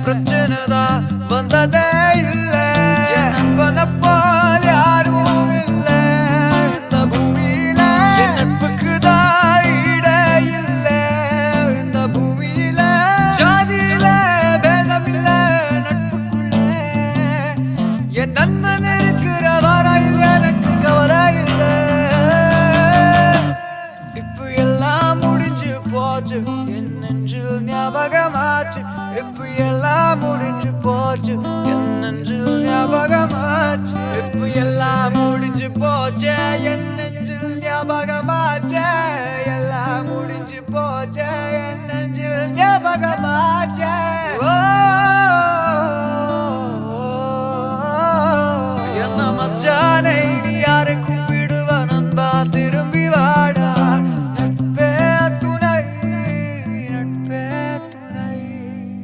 பிரச்சனை தான் வந்ததே இல்ல. என் நண்பனை போல் யாரும் இல்ல இந்த பூமியில. என் நட்புக்கு தான் ஈடே இல்ல இந்த பூமியில. ஜாதியில பேதம் இல்ல நட்புக்குள்ள. என் நண்பன் இருக்கிற வரையில் எனக்கு கவலை இல்ல. இப்ப எல்லாம் முடிஞ்சு போச்சு என் நெஞ்சில் ஞாபகமாச்சு. இப்ப எல்லாம் முடிஞ்சு போச்சு என் நெஞ்சில் ஞாபகமாச்சு. இப்ப எல்லாம் முடிஞ்சு போச்சு என் நெஞ்சில் ஞாபகமாச்சு. எல்லாம் முடிஞ்சு போச்சு என் நெஞ்சில் ஞாபகமாச்சு.